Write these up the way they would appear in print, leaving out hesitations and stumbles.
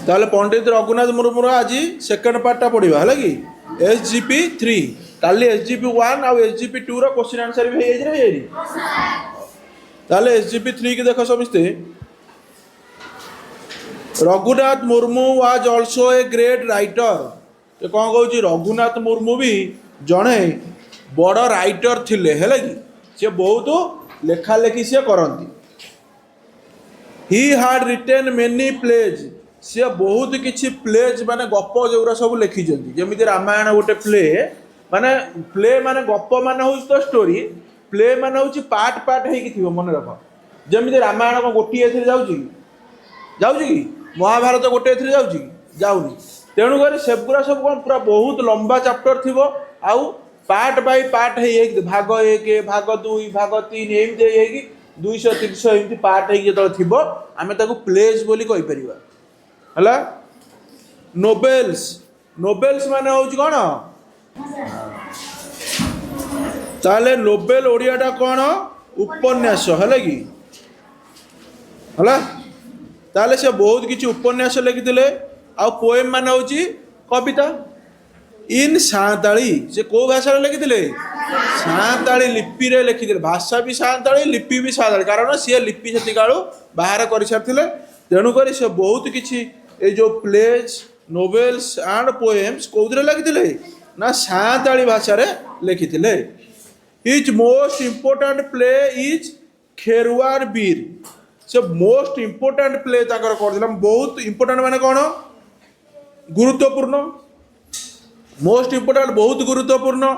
ताले पंडित रघुनाथ मुर्मू आज सेकेंड पार्टा पढ़ा है कि SGP 3 काली SGP 1 आउ SGP 2 क्वेश्चन आंसर भी ताले SGP 3 की देख समस्ते Raghunath Murmu was also a great writer ये कौन कहूँ रघुनाथ मुर्मू भी जड़े बड़ राइटर थिले है कि सी बहुत लेखा लेखी सी करती ही हाड रिटेन मेनी प्लेज सी बहुत किसी प्लेज माने गप जो सब लिखी जमी रामायण गोटे प्ले माने गप मान हूँ तो स्टोरी प्ले मान हूँ पार्ट पार्ट हो मन रख जमी रामायण को गोटे जाऊँ कि महाभारत गोटे जाऊनी तेणुक सेगुरा सब कौन पूरा बहुत लंबा चैप्टर थी आउ पार्ट बाय पार्ट है भाग 1 भाग 2 भाग 3 एमती 200-300 एमती पार्ट थी आम प्लेज बोली कहीपर है नोवेल्स नोवेल्स माने हूँ कौन ताले नोवेल ओडियाटा कौन उपन्यास है कि ताले से बहुत किसी उपन्यास लिखिते आ पोएम मान हूँ कविता इन सांताली से कौ भाषा लिखिते सांताली लिपि रे लिखिते भाषा भी सांताली लिपि भी सांताली कारण सी लिपि से बाहर कर सारी तेणुक से बहुत किसी ये जो प्लेज नोवेल्स एंड पोएम्स कौन लिखिते ना सांताली भाषा लिखिते is most important play is Kherwal Bir से मोस्ट इम्पोर्टाट प्ले कर बहुत इम्पोर्टाट माने कौन गुरुत्वपूर्ण मोस्ट इम्पोर्टाट बहुत गुरुत्वपूर्ण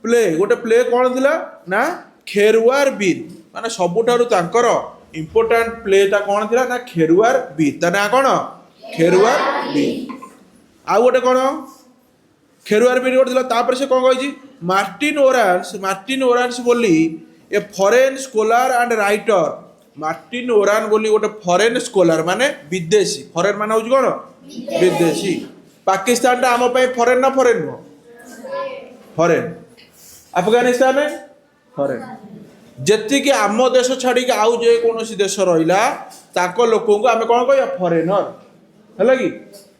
प्ले गोटे प्ले कौन थिला ना खेरुआर बीर माने सबुठारु तांकर इम्पोर्टाट प्लेटा कौन थिला ना खेरुआर बीर ता ना कौन खेरुआर बीर आ गोटे कौन खेरुआर बीर गोटे थिला तापर से कौन कही मार्टिन ओरान्स बोली ए foreign scholar and writer Martin Ouran बोली गोटे फॉरेन स्कॉलर माने विदेशी फॉरेन माने हूँ कौन विदेशी पाकिस्तान आम फॉरेन ना फॉरेन नुह फॉरेन अफगानिस्तान फॉरेन जी आम देश छाड़ी आउ जे कौन देश रहा लोक आम कौन कह फॉरेनर है कि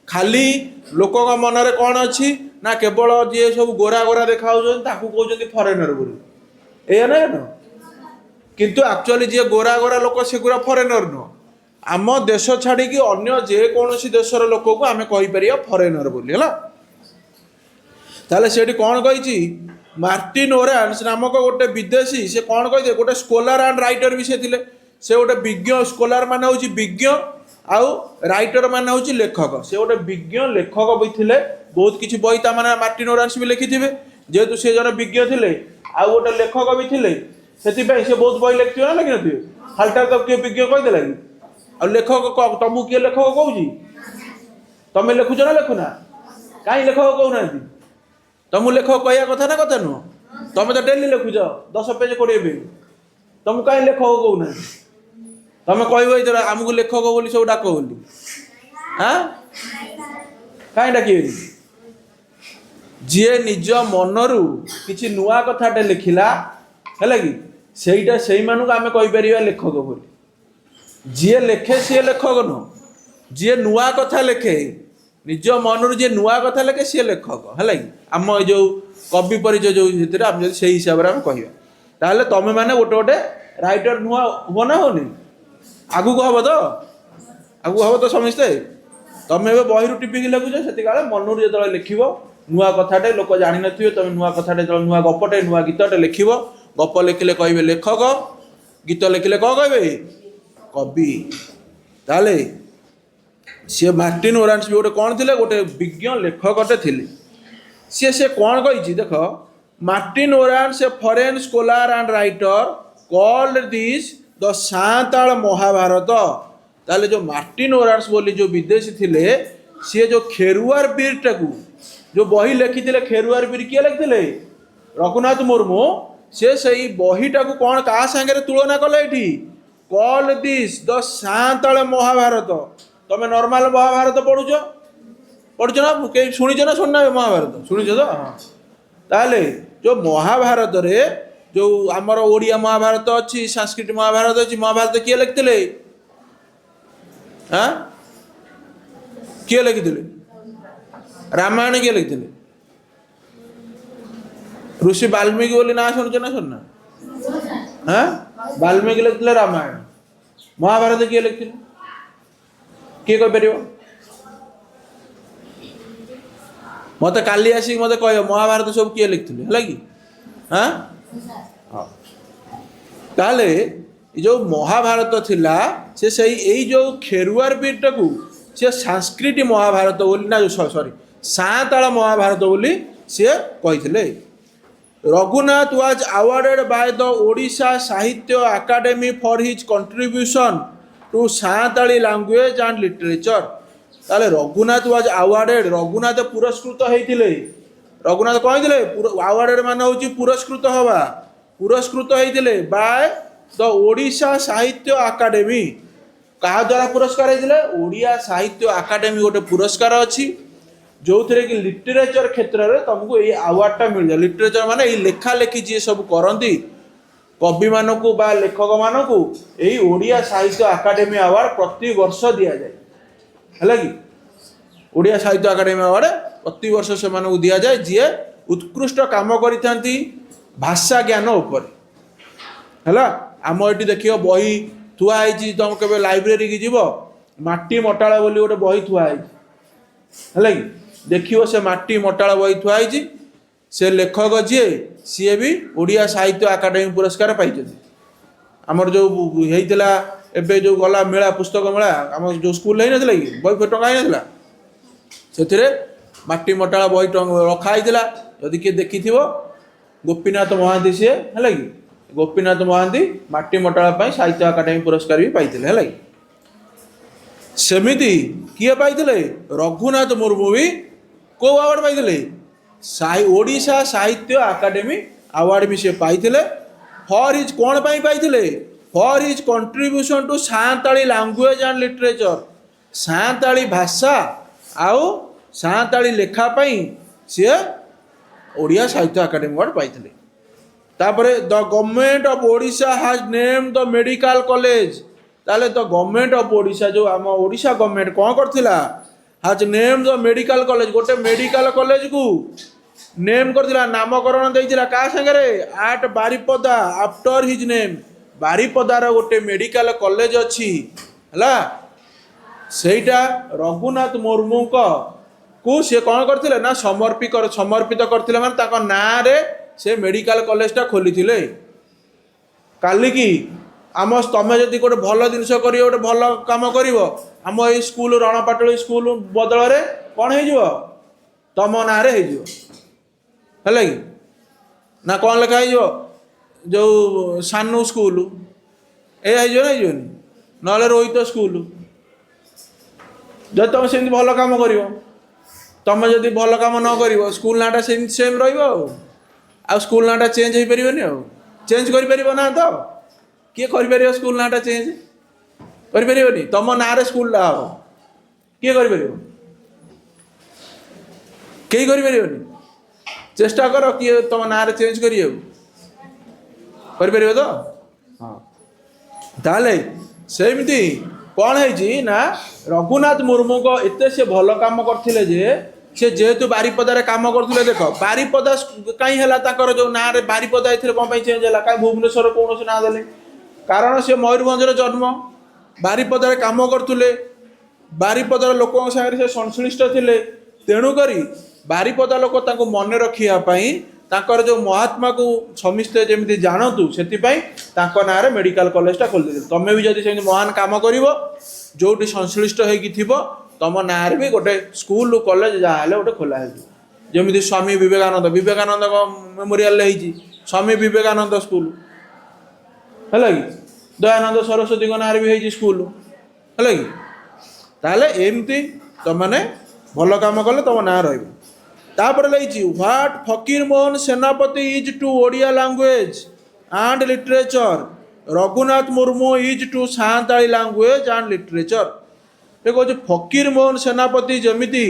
खाली लोक मनरे कौन अच्छी ना केवल जी सब गोरा गोरा देखा कहते फॉरेनर बोली एया ना किंतु एक्चुअली जी गोरा गोरा लोक से गुरा फॉरेनर नुह आम देश छाड़ी अन्य जेकोसी देशर लोक को आम कहीपर फॉरेनर बोली है ताले से कौन कही मार्टिन ओरान्स नामक गोटे विदेशी से कौन कही गोटे स्कॉलर एंड राइटर भी से गोटे विज्ञ स्कॉलर मान हूँ विज्ञ आउ राइटर मान हूँ लेखक से गोटे विज्ञ लेखक भी थे बहुत किसी बही मैंने मार्टिन ओरान्स भी लिखि थे जेहेतु सी जन विज्ञ थे आउ गोटे लेखक भी थे से बहुत बही लिखिए ना लिखि नी खालटा तो किए विज्ञ कहीदेला कि आ लेखक तुमको किए लेखक कौच तुम लिखुच ना लिखुना कहीं लेखक कहना तुमको लेखक कह कथा ना कथा नुह तुम तो डेली लिखुच 10 पेज 20 पेज तुमको कहीं लेखक कहना तुम कह आमको लेखक बोली सब डाक बोली हाँ कहीं डाक जी निज मनरू किसी नुआ कथाटे लिखिला है कि सहीटा से आम कहीपर लेखक बोली जी लेखे सी लेखक नुह जी नुआ कथा लेखे निज मनरू जी नुआ कथा लेखे सी लेखक है कि आम जो कवि परिचय जो आम से हिसाब से कह ताहले तुम मैंने गोटे गोटे राइटर नुआ हो ना होनी आगू को हम तो आगू हम तो समस्ते तुम ए बही टिपिक लिखुच से मनरू जो लिख नुआ कथाटे लोक जान थे तुम नुआ कथाटे नुआ गपटे नुआ गीतटे लिख गप लिखिले कहे लेखक गीत लिखिले कौन कहे कवि ताले सी मार्टिन ओरान्स भी गोटे कौन थे गोटे विज्ञ लेखकटे थे सी कौन कही देख Martin Orans a foreign scholar and writer called this the Santal Mahabharata ताले जो मार्टिन ओरान्स बोली जो विदेशी थे सी जो खेरुआर बीर टाकू जो बही लिखी खेरुआर बीर किए लिखिते रघुनाथ मुर्मू से सही बहीटा को कौन क्या सांगे तुलना कले ये call this the Santal Mahabharat तुम नॉर्मल महाभारत पढ़ुच ना कहीं शुणीच ना शुणना महाभारत शुणीच तो हाँ ताले जो महाभारत रे जो आमर ओडिया महाभारत अच्छी संस्कृत महाभारत अच्छी महाभारत किए लिखिते हाँ किए लिखिले रामायण किए लिखिले ऋषि वाल्मीकि बोली ना शुणुच ना शुणना हाँ वाल्मीकि लिखिले रामायण महाभारत किए लिखिले किए कहीपर मत काली आसिक मत कह महाभारत सब किए लिखिले है कि हाँ ताले जो महाभारत थिला से सही यही जो खेरुआर पीठ को से संस्कृति महाभारत बोली ना सॉरी सांताल महाभारत बोली सी कही Raghunath was awarded by the Odisha Sahitya Akademi for his contribution to Santali language and literature ताले रघुनाथ वाज अवार्डेड रघुनाथ पुरस्कृत होते रघुनाथ कही अवार्डेड मान हूँ पुरस्कृत हवा पुरस्कृत होते bye the Odisha Sahitya academy क्या द्वारा पुरस्कार होते ओडिया साहित्य अकादेमी गोटे पुरस्कार अच्छी जो थे कि लिटरेचर क्षेत्र में तुमको ये अवार्डटा मिल जाए लिटरेचर माने ये लेखा लेखी जी सब करती कवि मानक बा लेखक मानक यही ओडिया साहित्य अकादेमी अवार्ड प्रति वर्ष दि जाए है कि ओडिया साहित्य अकादेमी अवार्ड प्रति वर्ष से दि जाए जी उत्कृष्ट काम करती भाषा ज्ञान उपर है आम ये देख बही थुआई तुम के लाइब्रेरी की जीव माटी मटाला बोली गोटे बही थुआई है कि देखियो से माटी मटाला बही थुआई से लेखक जी सी भी ओडिया साहित्य अकादेमी पुरस्कार पाई आमर जो होता एबे जो गला मेला पुस्तक मेला आम जो स्कूल नहीं ना कि बही टंगा ना से माटी मटाला बही रखाई जदि किए देखी गोपीनाथ महांती सी है कि गोपीनाथ महांती माटी मटाला साहित्य अकादेमी पुरस्कार भी पाई है सेमिति किए पाई रघुनाथ मुर्मू भी को अवार्ड पाई ओडिशा साहित्य अकादेमी अवार्ड भी से पाई फॉर हिज कौन पाई for his contribution to Santali language and literature Santali भाषा आउ सांताली लेखापी सी ओडिया साहित्य अकादेमी अवार्ड पाई तापरे the government of Odisha has name the medical college ताले द गवर्नमेंट ऑफ ओडिशा जो आम ओडिशा गवर्नमेंट कौन करथिला has name the medical college गोटे मेडिकल कॉलेज को नेम करथिला नामकरण देइथिला का संगे आट बारिपदा आफ्टर हिज नेम बारिपदार गोटे मेडिकल कॉलेज अच्छी है सेटा रघुनाथ मुर्मू को सी कौन करथिले ना समर्पित करथिले माने ताको नाँ रे से मेडिकल कॉलेजटा खोली थिले काली की आम तुम जब गोटे भल जिनस कर गोटे भल कम कर आम ये स्कूल रणपाटली स्कूल बदल में कौन हो तुम ना रे है कि ना कौन लिखा हो जो सानू स्कूल ये ना रोहित स्कूल जब तुम से भल कम कर तुम जब भल कम न कर स्कूल नाटा सेम रहा स्कूल नाटा चेंज हो पारे चेंज कर ना तो किए कर स्कूल नाटा चेंज कर तुम ना रे स्कूल हम किए कर चेष्टा कर किए तुम ना रे चेंज कर तो हाँ ताले सेमती कौन है ना रघुनाथ मुर्मू को एत से भल काम करते जे जेहेतु बारिपदार काम करते देख बारिपदा कहीं है जो ना रे बारिपदा ये कौन चेंज है कहीं भुवनेश्वर कौन ना देले कारण से मयूरभंजर जन्म बारिपदार काम करते बारिपदार लोकों सागर से संश्लिष्ट थे तेणुक बारिपदा लोक मन रखापी ताकर जो महात्मा को समिस्ते जमी जानतु से ना रे मेडिकल कॉलेजटा खोली तुम्हें भी जब से महान काम कर जो संश्लिष्ट हो तुम ना भी गोटे स्कूल कॉलेज जहाँ गोटे खोला जमी स्वामी विवेकानंद मेमोरियल स्वामी विवेकानंद स्कूल है कि दयानंद सरस्वती ना भी स्कूल है कि ताले एमती तुमने भल काम कले तुम ना रपर लगी what Fakir Mohan Senapati is to Odia language and literature Raghunath Murmu is to Santali language and literature देखो फकीर मोहन सेनापति जमीती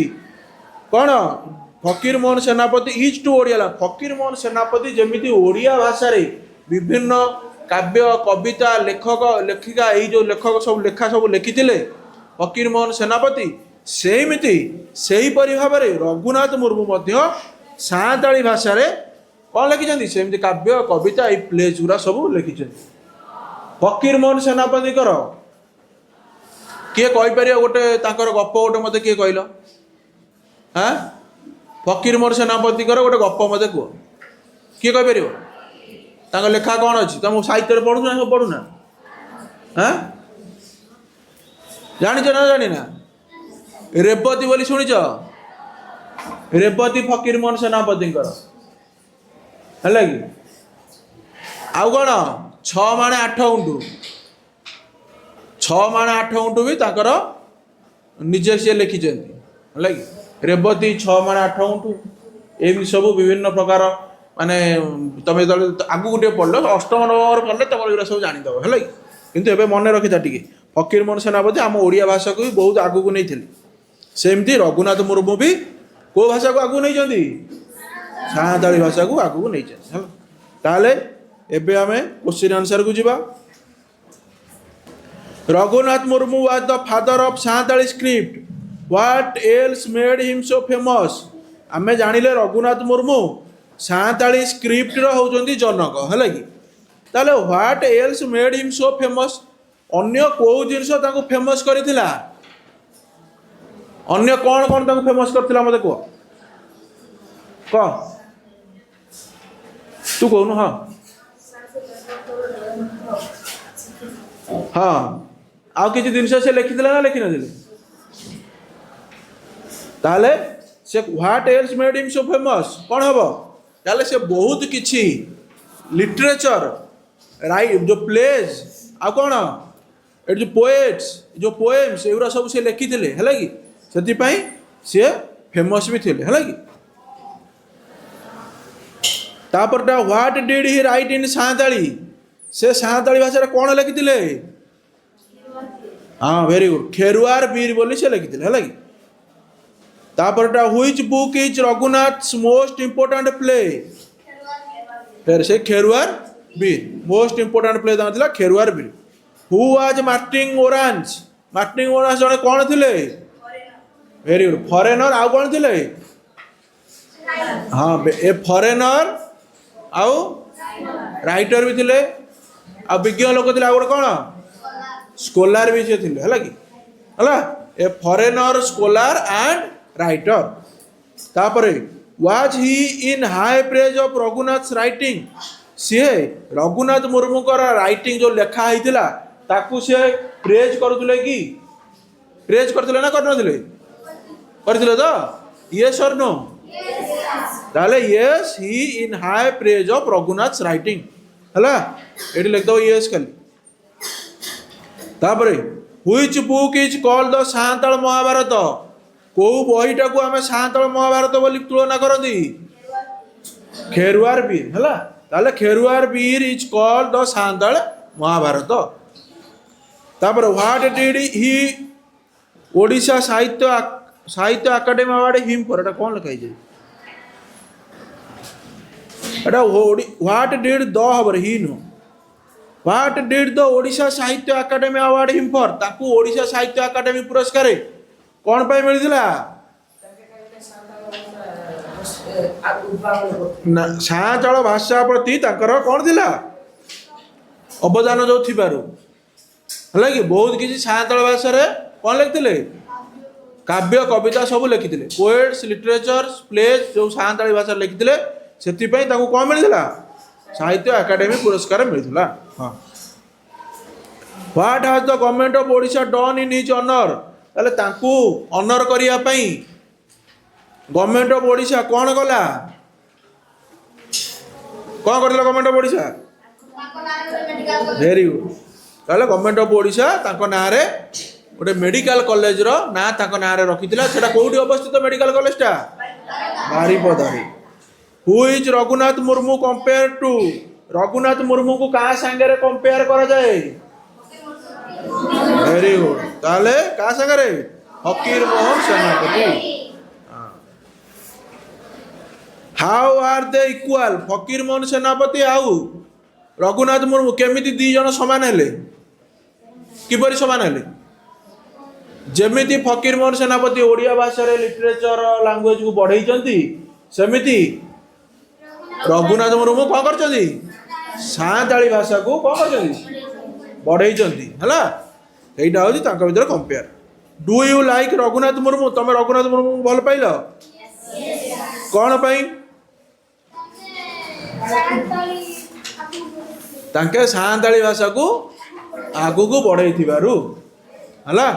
कौन फकीर मोहन सेनापति इज टू ओडिया फकीर मोहन सेनापति जमीती ओडिया भाषा रे विभिन्न काव्य कविता लेखक लेखिका यही जो लेखक सब लेखा सब लिखी फकीर मोहन सेनापति सेमिति सेहीपरि भाव में रघुनाथ मुर्मू मध्य साँताली भाषा कौन लिखिं सेमती काव्य कविता ये प्लेज गुरा सब लिखिं फकीर मोहन सेनापति किए कहीपर गोटे गप गोटे मत किए कहल हाँ फकीर मोहन सेनापति गोटे गप मत कह किए कहीपर लेखा कौन अच्छी तुम साहित्य पढ़ुना सब पढ़ुना हाँ जानी ना जानी ना रेवती बोली शुणिच रेवती फकीर मोहन सेनापति है कि आउ कौन 6 माणे 8 गुंटू 6 माणे 8 गुंटू भी ताकर निजे सी लिखिं है कि रेवती 6 माणे 8 गुंटू एम सब विभिन्न प्रकार माने तुम आगू टे पढ़ल अष्टम नवम पढ़ले तुम सब जानीदेव है कि मन रखी था टी फकीर मोहन सेनापति आम ओडिया भाषा को भी बहुत आगू को नहीं सेमती रघुनाथ मुर्मू भी को भाषा को आगू नहीं साँताली भाषा को आगू नहीं ताले एबे आमे क्वेश्चन आंसर को जीवा Raghunath Murmu was the father of Santali script what else made him so famous आमे जानिले रघुनाथ मुर्मू साँताली स्क्रिप्ट रो होजंती जनक है कि ताले what else made him so famous अन्य को जिनस ताको फेमस करथिला अन्य कौन कौन ताको फेमस करथिला मते कह तू कहनु हाँ हाँ आउ किसी जिनस से लिखिथिला ना लिखि नथिले ताले से what else made him so famous कौन हबो ताले से बहुत किछि लिटरेचर राइट जो प्लेज आ कौन ए जो पोएट्स जो पोएम्स एगुरा सब से लिखिथिले है कि से सी फेमस भी थे है कि तापर व्हाट डिड ही राइट इन साँताली से साँताली भाषा कौन लिखिथिले हाँ वेरी गुड खेरुआर बीर बोली से लिखिथिले है कि तापर which book is Raghunath's most important play फिर से Kherwal Bir most important play था Kherwal Bir who was Martin Orans जड़े कौन थे वेरी गुड फॉरेनर आउ कौन थे हाँ ए फॉरेनर आउ राइटर भी थे आ विज्ञ लोक थे गोटे कौन स्कॉलर भी थे है कि a foreigner scholar and writer तापरे was he in high praise of Raghunath writing सी रघुनाथ मुर्मू राइटिंग जो लेखा होता ताकू सी प्रेज करुले कि प्रेज करते ना करते तो यस और नो ताले yes he in high praise of Raghunath writing है ये लिखद यस खाली तापरे which book is called the Santal Mahabharata को बहीटा को आम साँताल महाभारत बोली तुलना करती खेरुआर बीर है ताले खेरुआर बीर is called the Santal Mahabharat तापर what did he Odisha Sahitya Akademi award him for एटा कौन लिखा है एटा व्हाट डिड द हबर ही नो what did the Odisha Sahitya Akademi award him for ताकू ओडिशा साहित्य अकाडेमी पुरस्कार कौन पाई मिलथिला साँताल भाषा प्रति ताकर कौन थिला अवदान जो थिबारु है कि बहुत किसी साँताल भाषा कौन लिखते काव्य कविता सब लिखिते पोएट्स लिटरेचर प्लेज जो साँताली भाषा लिखिते से कौन मिलता साहित्य अकाडेमी पुरस्कार मिलता हाँ what has the government of Odisha done in his honour ताले तांकू ऑनर करिया पई गवर्नमेंट ऑफ ओडिशा कौन कला कौन करला government of Odisha very good ताले गवर्नमेंट ऑफ ओडिशा तांको नारे गोटे मेडिकल कॉलेज रो ना तांको नारे रखितिला सेटा कोउठी अवस्थित मेडिकल कॉलेजटा बारीपदारे who is Raghunath Murmu compare to Raghunath Murmu को कहा संगे कंपेयर करा जाए वेरी गुड ताले कहा संगे फकीर मोहन सेनापति हाउ आर दे इक्वल फकीर मोहन सेनापति आउ रघुनाथ मुर्मू केमिति दी जन समान हेले किपरि समान हेले जेमिति फकीर मोहन सेनापति ओडिया भाषा रे लिटरेचर लैंग्वेज को बढ़ाई सेमिति रघुनाथ मुर्मू कौन कर सांताली भाषा को कौन कर बढ़ाई है यहीटा हूँ भर compare do you like Raghunath Murmu तुम रघुनाथ मुर्मू भल पाइल कौन पाई तांके सांताली भाषा को आगु को बढ़ाई थिबारु हला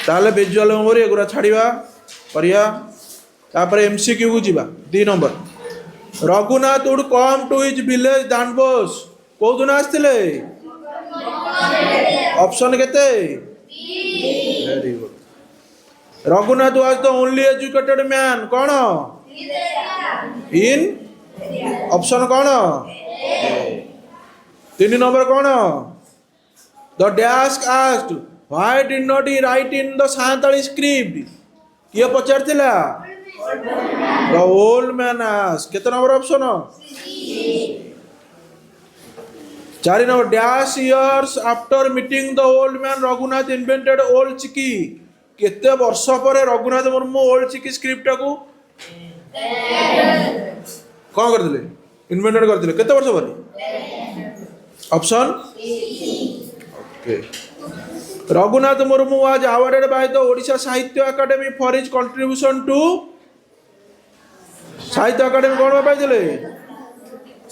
ताले विजुअल मेमोरी एगुरा छाड़िबा करिया तापर एमसीक्यू को जीवा 2 number Raghunath would come to his village Dandbos को दिन आस्तिले ऑप्शन केते very good Raghunath was the only educated man कौन इन ऑप्शन कौन 3 नंबर कौन the dash asked why did not he write in the Santali script किए पचारथिला द ओल्ड मैन आस्क्ड केते number option 4 number dash years after meeting the old man Raghunath invented Ol Chiki केते वर्ष पर Raghunath Murmu Ol Chiki script को कौन करथिले इन्वेंटेड करथिले केते वर्ष पर option okay Raghunath Murmu was awarded by the Odisha Sahitya Akademi for his contribution to Sahitya Akademi कौन पाइले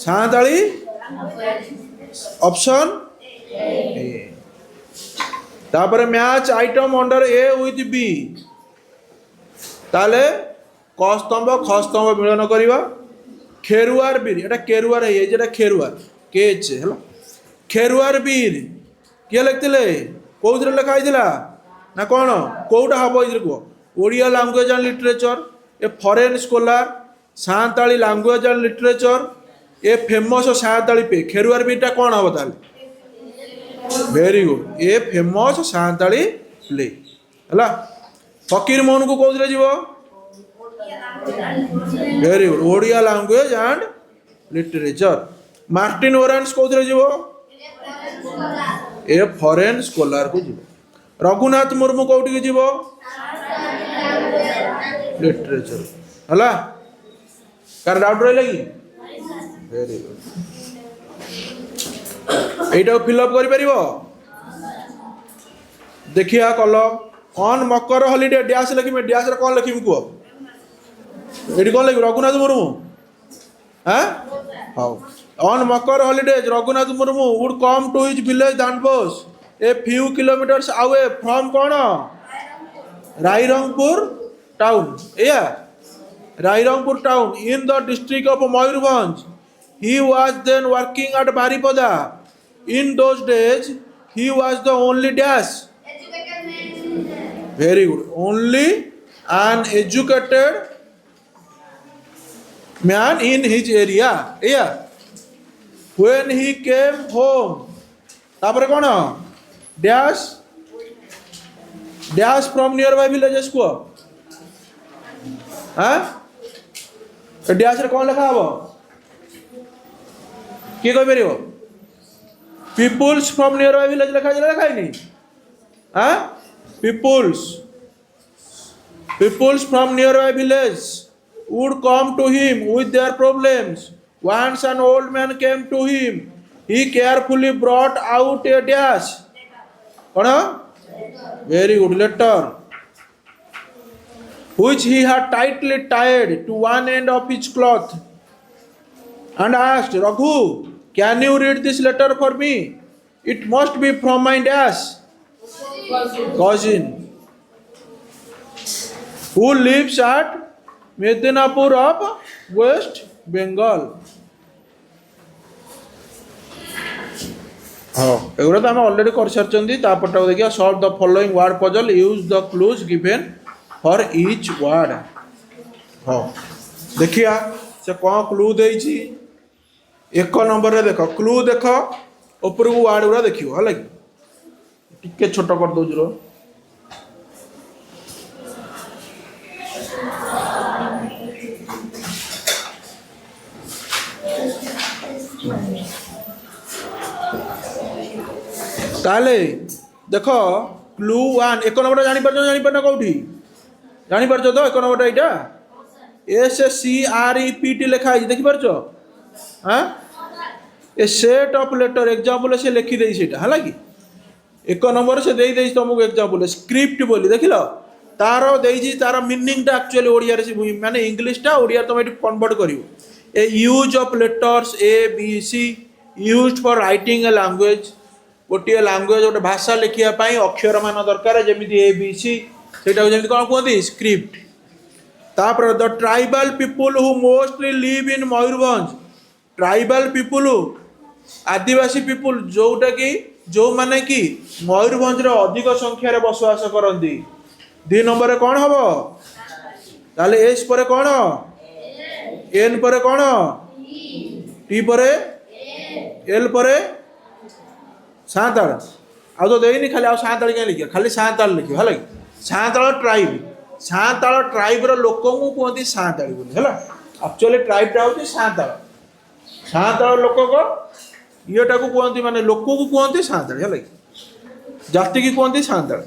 सांताली ऑप्शन तापर match item under A with B ताले क स्तंभ ख स्तंभ मिलन करवा खेरुआर बीर एटा केरुआर है जेटा खेरुआर केच है खेरुआर बीर किए लिखते कौन लिखाई ना कौन कौटा हम ये कह Odia language and literature a foreign scholar Santali language and literature a famous Santali पे खेरुआर बीटा कौन हम ताले very good a famous Santali play है फकीर मोहन को कौन जीव very good Odia language and literature Martin Orans कौन जीव ए फॉरेन स्कॉलर को जीव रघुनाथ मुर्मू कौटी जीव लिटरेचर है कार डाउट रहा कि वेरी गुड एटा फिलअप कर देखिया कल ऑन मकर हॉलिडे डैश लिखी डैश रे कौन लिखी कह ये कौन लिखी रघुनाथ मुर्मू हाँ हाँ on Makar holidays Raghunath Murmu would come to his village Dandbos a few kilometres away from कौन रायरंगपुर टाउन या Rairangpur town in the district of Mayurbhanj he was then working at Baripada in those days he was the only dash very good only an educated man in his area yeah when he came home तापर कौन dash dash from nearby villages को हाँ dash रे कौन लिखा हबो किए कह पार पीपुल्स फ्रॉम नियर विलेज लिखा लिखाई हाँ peoples from near village would come to him with their problems once an old man came to him he carefully brought out a dash कौन very good letter which he had tightly tied to one end of his cloth and asked Raghu, can you read this letter for me? It must be from my dash cousin who lives at Medinapur of West Bengal. हाँ एगुड़ा तो आम already कर सारी तापटा देखिए solve the following word puzzle use the clues given for each word हाँ देखिया से कौन क्लू देइछि 1 नंबर रे देख क्लू देख ऊपर को वर्ड गुरा देखियो है टिके छोट कर दो रो ताले देख क्लू वन एक नंबर जानी कौटी जानी तो एक नंबर यहाँ SCREPT लिखा है देखिपार हाँ ए सेट ऑफ लेटर एग्जांपल से लिखी दे है कि एक नंबर से दे तुमको एग्जांपल स्क्रिप्ट बोली देख लो तार देजी तार मीनिंगटा एक्चुअली ओडिया माने इंग्लिशटा ओडिया तुम ये कन्वर्ट कर a use of letters ABC used for writing a language गोटे लैंग्वेज गोटे भाषा लिखापी अक्षर मान दरकार जमी ABC से कौन कहते स्क्रिप्ट तापर the tribal people who mostly live in Mayurbhanj tribal people Adivasi people जोटा कि जो माने कि मयूरभंज अधिक संख्यार बसवास करती 2 नंबर कौन हम ताले एस पर कौन एन पर कौन टी पर एल पर सांताल आ तो देनी खाली आ सांताल क्या लिखिए खाली सांताल लिखिए है सांताल ट्राइबर लोक कहते सांताली बोली है एक्चुअली ट्राइबटा हूँ सांताल लोक येटा को कहते माने लोक को कहते सांताली है जाति की कहते Santal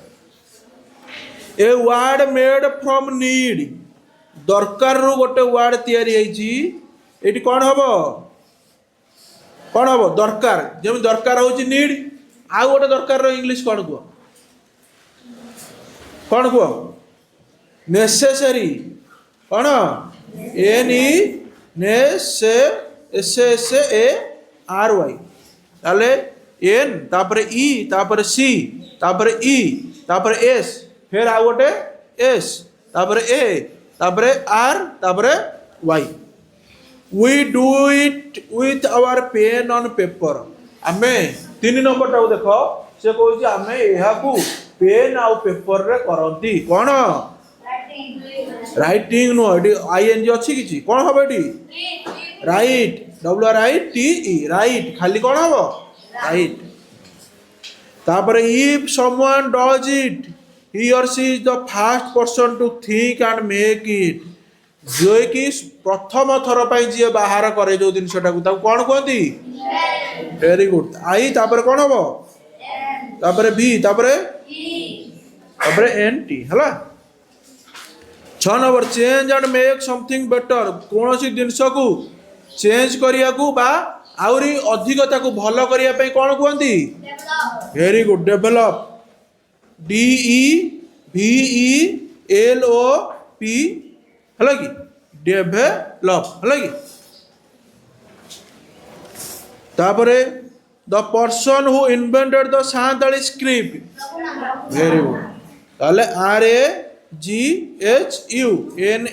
a word made from need दरकार रु गोटे वर्ड तैयारी कौन हम दरकार जमी दरकार हूँ नीड आउ गोटे दरकार इंग्लिश कौन कह नेसेसरी कौन NESSARY ताले एन तापर ई तापर सी तापर ई तापर एस फिर आ गोटे एस तापर ए तापर आर तापर why we do it with our pen on paper आमे 3 नंबर टाको देख से कहूँ आमे यहाँ पेन आउ पेपर रे करती कौन राइटिंग नुह ING अच्छी किसी कौन हम ये राइट WRITE राइट खाली कौन हम राइट तापर if someone does it he और सी is the first person to think and make it जो कि प्रथम थर पर जी बाहर करे जो जिनटा कौन कहती वेरी गुड आई तापर कौन हम तापर बी तापर NT है 6 number change and make something better कौन सी जिनस को चेंज करिया को बा आउरी अधिकता को भल करिया पे कौन कहती वेरी गुड डेवलप DEVELOP है कि डेवलप है कि तापरे the person who invented the Santali script very good ताले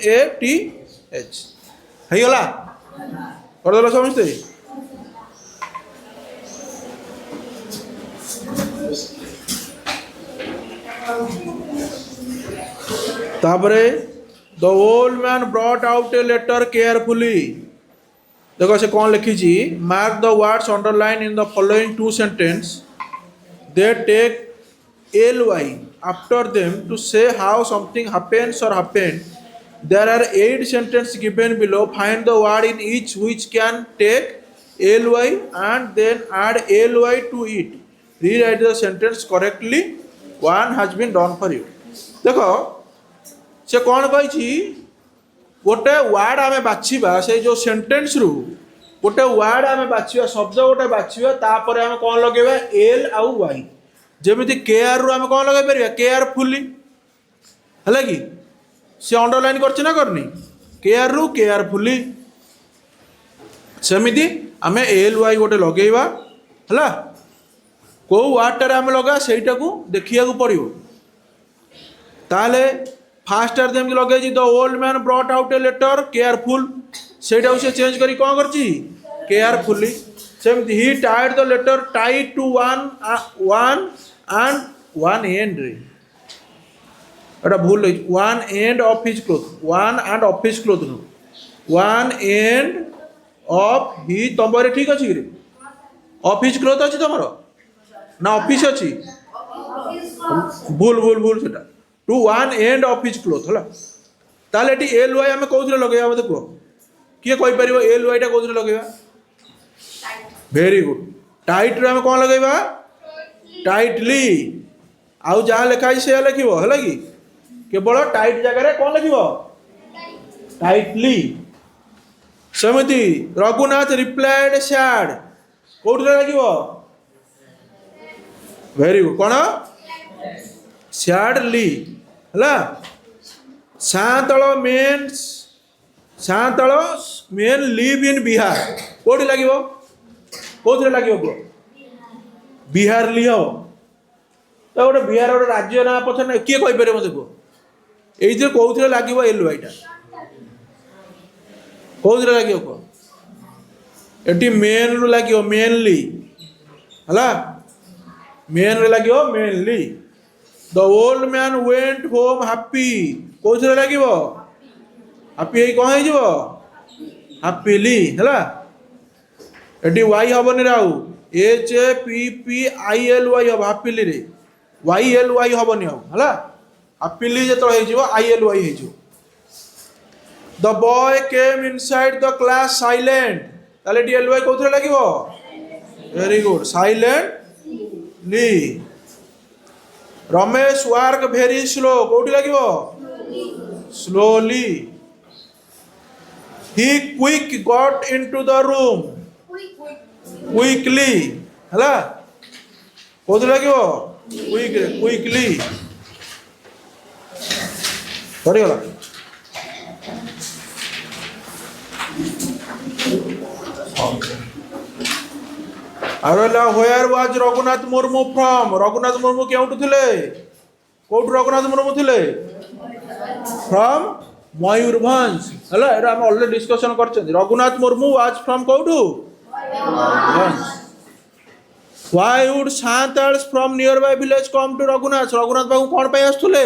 RAGHUNATH है गला कर दलो समझते तापरे the old man brought out a letter carefully देखो से कौन लिखी mark the words underline in the following 2 sentence they take LY after them to say how something happens or happened. There are 8 sentences given below. Find the word in each which can take LY and then add LY to it. Rewrite the sentence correctly. One has been done for you. देखो से कौन कही गोटे word आम बाछा से जो sentence रु गोटे वर्ड आम बाछा शब्द गोटे बाछा तापर आम कौन लगेगा L आउ Y जमी केयर रु आम कौन लगे पार केयरफुली है कि सी अंडरलाइन करनी केयर रु केयरफुली सेमती आम LY गोटे लगेगा है कौ वार्डटार आम लगा सेटा को देखिया पड़ो ताले फास्ट जमी लगे the old man brought out a letter careful से चेंज करी कौन कर केयरफुली सेमती he tied the letter tied to one end एटा भूल one end of his cloth one end of his cloth नु वन एंड ऑफ ही तुम ठीक अच्छी ऑफ हिज क्लोथ अच्छी तुम ना ऑफिस अच्छी भूल भूल भूल से to one end of his cloth है ताले LY आम कौन लगे मत कह किए कहीपर LY टा कौन लगे वेरी गुड टाइट रे आम कौन लगे टाइटली आउ जहाँ लिखाई से लिख है कि केवल टाइट जगह कौन लिख टाइटली सेमती रघुनाथ रिप्लाइड सैड कौटे लगे वेरी गुड कौन सैडली है शांतल मेन लिव इन बिहार कौटी लगे कौन लगे बिहार ली हम तो गोटे बिहार गोटे राज्य ना पचार ना किए कहीपर मत कह ये कौन लगे एल वाईटा कौन लगे कह ये मेन रु लगे मेनली है मेन लगे mainly the old man went home happy कौन लगे हैप्पी कौन हो हैप्पीली है ये वाई हेनी राउ HAPPILY हम हैप्पीली रे YLY हेनी है हैप्पीली जो ILY हो the boy came inside the class silent ताले LY कौन लगे very good silently Ramesh work very slow कौटी लगे slowly he quick got into the room quickly है कौन लगे क्विकली सरीगला where was Raghunath Murmu from Raghunath Murmu क्यों थे कौट रघुनाथ मुर्मू थे फ्रॉम मयूरभंज है आम अलरेडी डिस्कशन कर रघुनाथ मुर्मू वाज फ्रॉम कौटू why would Santals from near by village come to Raghunath Raghunath Babu कौन पे आसुले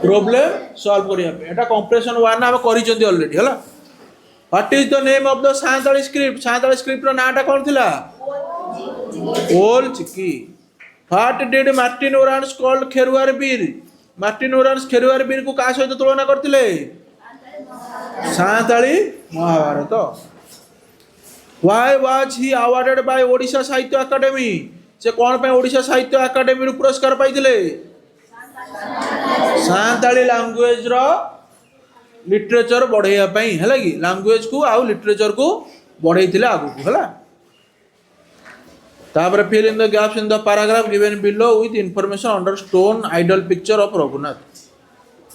प्रॉब्लम सॉल्व करिया कंप्रेशन 1 आम करिसेंती ऑलरेडी है what is the name of the Santali script रो नाटा कौन थिला Ol Chiki what did Martin Orans called Kherwal Bir Martin Orans Kherwal Bir को का सहित तुलना करथिले Santali Mahabharata why was he awarded bye Odisha Sahitya academy से कौन पे ओडिशा साहित्य अकादेमी रु पुरस्कार पाइथिले सांताली लैंग्वेज रो लिटरेचर बढ़ाई है कि लैंग्वेज को आउ लिटरेचर को बढ़ाई आगु है तापर fill in the gaps in the paragraph given below with information under stone idol picture of Raghunath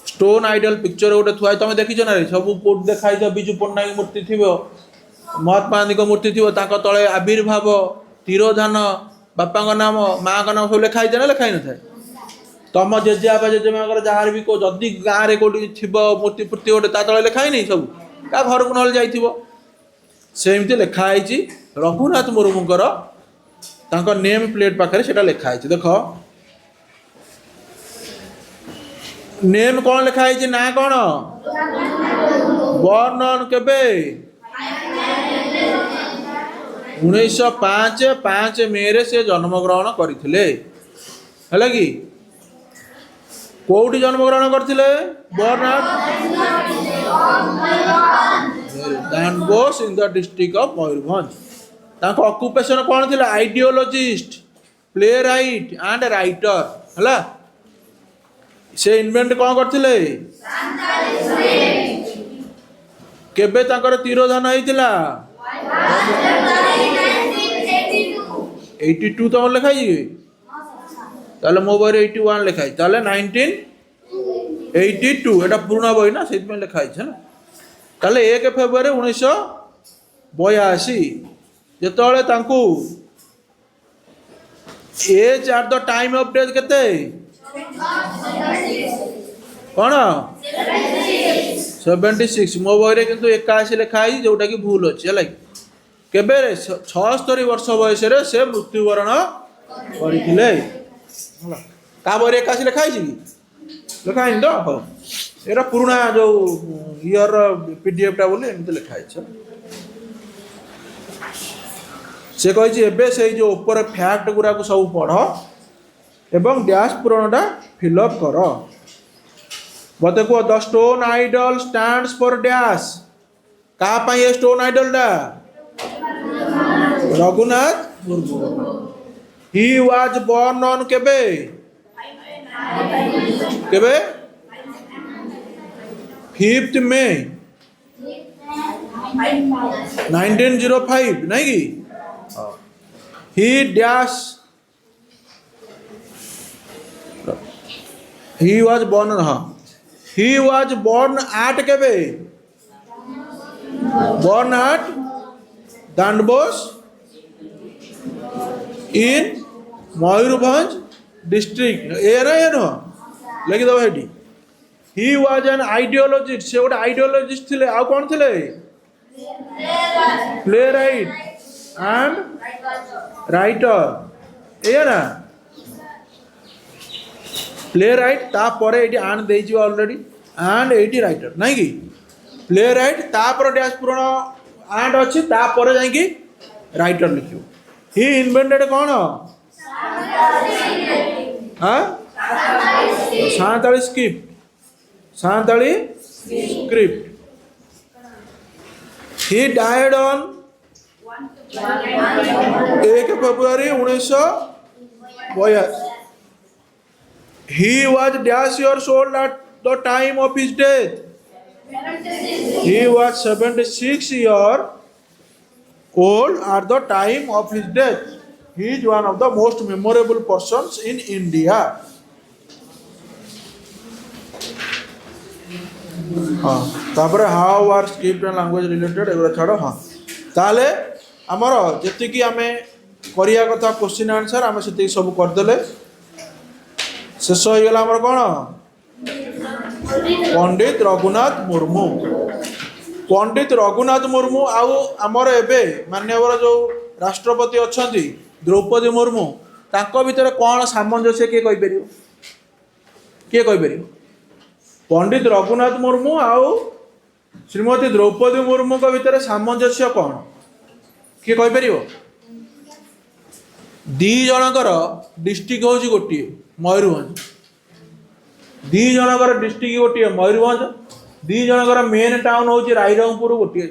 stone idol picture गोटे थुआ तुम देखी ना सब कोट देखाई विजु पट्टनायक मूर्ति थी महात्मा गांधी को मूर्ति थी तले आविर्भाव तिरोधान बापा नाम माँ का नाम सब लिखाई ना लिखाई न था तुम जेजेबापा जेजेमा जहाँ भी जदि गाँव में कौटी थी मूर्ति फूर्ति गोटे तले लिखाई नहीं सब क्या घर को ना सेमती लिखाई रघुनाथ मुर्मूकर नेम प्लेट पाखे से लिखाई देख नेम कौन लिखाई ना कौन बर्न केबे 1905 मे रे से जन्म ग्रहण करथिले है कि कोठी जन्म ग्रहण करथिले Bernard in the district of Mayurbhanj ताको ऑक्युपेशन कौन थिला ideologist playwright and writer है से इन्वेंट कौन करथिले केबे ताकर तिरोधान होइतिला 82 तुम लिखाई ताले मो बही 81 लिखाई ताले 1982 एटा पुराना बही ना से लिखाई है ना ताले 1 फेब्रुआरी 1982 जेतले तांकू age at the time of death केते कौन 76 मो बही किंतु 81 लिखाई जोटा कि भूल अच्छी है केबे 76 वर्ष बयस से मृत्युवरण करथिले का बही 81 लिखाई लिखाई तो हाँ ये पुराना जो ईयर पीडीएफ टा बोले एमती लिखाई से कही एबे से जो ऊपर फैक्ट गुरा को सब पढ़ एवं डैश पूरणटा फिलअप कर मत कह the stone idol stands for dash का ये स्टोन आइडल टा Raghunath Murmu he was born on কেবে কেবে 5th May 1905 नहीं कि he dash he was born हाँ ही वाज born at केबे born at Dandbos in Mayurbhanj district ए ना लिखि दबा हेटी ही वाज एन आइडियोलॉजिस्ट से गोटे आइडियोलॉजिस्ट थिले आ कौन थिले प्ले राइट एंड राइटर ए ना प्ले राइट तापर ये आन they already and eighty writer नहीं कि प्ले राइट तापर डैश पूर्ण एंड अच्छी तापर जाकि राइटर लिखो ही इन्वेंटेड कौन हाँ Santali script he died on 1 February 1942 he was dash years old at the time of his death he was 76 years old at the time of his death he is one of the most memorable persons in India हाँ तापर how are script and language related एगुड़ा छाड़ हाँ ताले आमर जी आम करिया कथा क्वेश्चन आंसर आम से सब करदे शेष हो गला आमर कौन पंडित रघुनाथ मुर्मू आउ आमर एबे माननीय जो राष्ट्रपति अच्छा द्रौपदी मुर्मू तांको भितर कौन सामंजस्य किए कहीपर पंडित रघुनाथ मुर्मू आउ श्रीमती द्रौपदी मुर्मू को भितर सामंजस्य कौन किए कहीपर दी जनकर डिस्ट्रिक्ट हूँ गोटे मयूरभंज दी जनकर डिस्ट्रिक्ट गोटे मयूरभंज दी जनकर मेन टाउन हूँ रायरंगपुर गोटे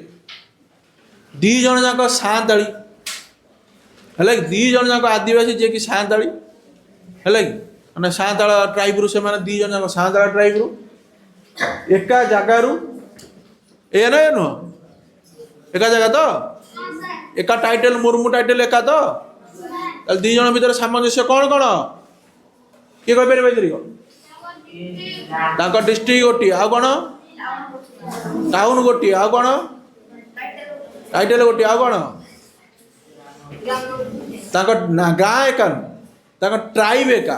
दी जन जाक सांताली है दी जन जाक आदिवासी जे कि सांताली है मैंने सांताल ट्राइब्रु से दी जन जाक सांताल ट्राइब्रु एका जगार ए नुह एका जगह तो एका टाइटल मुर्मू टाइटल एका तो दी जन भीतर सामंजस्य कौन कौन किए कहीपर डिस्ट्रिक्ट गोटे आ कौन टाउन गोटे आ कौन टाइटल गोटे आ कौन गाँ एका ट्राइब एका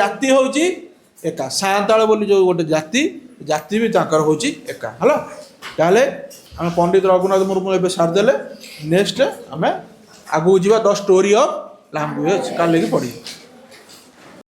जाति हूँ एका सांताल बोली जो गोटे जाति भी हूँ एका है ताले आम पंडित रघुनाथ मुर्मू ए सारिदेले नेक्स्ट आम आगू जा द स्टोरी ऑफ लैंग्वेज काले की पढ़ी।